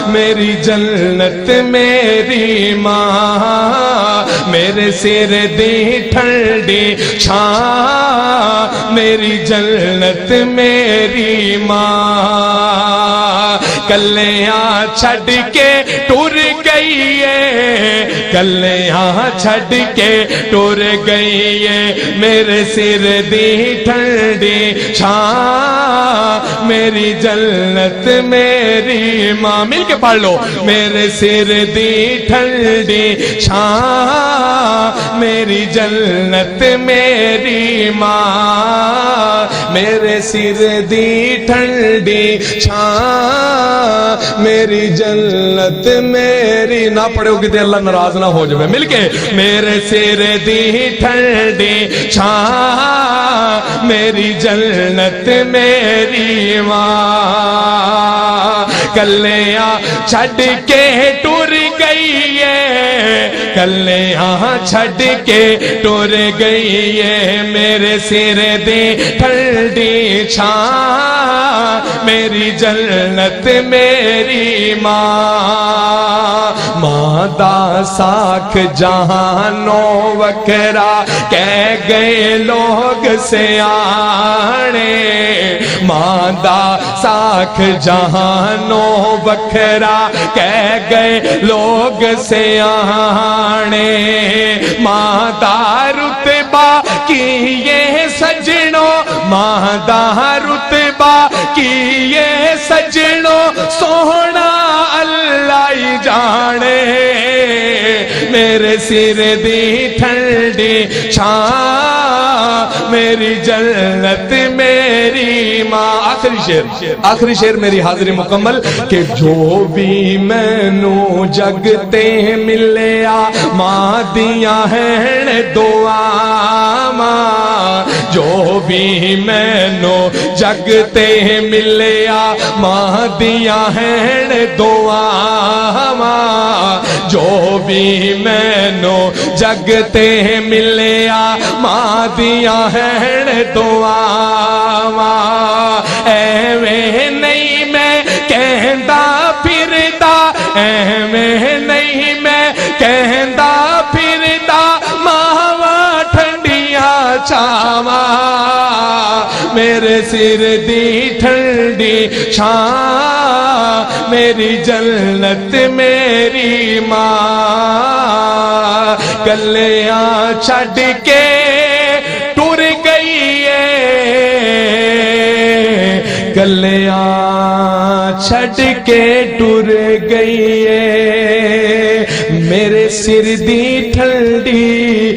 میری جنت میری ماں میرے سر دی ٹھنڈی چھاں میری جنت میری ماں کلیاں چھڈ کے ٹر گئی ہے کلیاں چھڈ کے ٹر گئی ہے میرے سر دی ٹھنڈی چھاں میری جنت میری ماں مل کے پڑھ لو میرے سر دی ٹھنڈی چھاں میری جنت میری ماں میرے سر دی ٹھنڈی چھاں میری جنت میری نہ پڑھو کہ تے اللہ ناراض نہ ہو جائے مل کے میرے سر دی ٹھنڈی چھاں میری جنت میری ماں کلیاں چھڈ کے ٹر گئی ہے کلیاں چھڈ کے ٹر گئی ہے میرے سر دی ٹھنڈی چھاں میری جنت میری ماں ماں دا ساکھ جہانوں وکھرا کہہ گئے لوگ سیانے ماں دا ساکھ جہانوں وکھرا کہہ گئے لوگ سیانے ماں دا رتبہ کی یہ سجنوں ماں دا رتبہ کی یہ سجنوں سونا اللہ ہی جانے میرے سر دی ٹھنڈی چھاں میری جنت میری ماں آخری شعر میری حاضری مکمل کہ جو بھی مینوں جگتے ملیا ماں دیاں ہیں دعا ماں جو بھی مینوں جگتے ملیا ماں دیاں ہیں دعا ماں جو بھی مینوں جگتے ملیا ماں دیاں ہیں دعا ماں ایویں نہیں میں کہندا پھردا ایویں نہیں میں کہندا پھردا ماواں ٹھنڈیاں چھاواں میرے سر دی ٹھنڈی چھاں میری جنت میری ماں کلیاں چھڈ کے ٹر گئی ہے کلیاں چھڈ کے ٹر گئی ہے میرے سر دی ٹھنڈی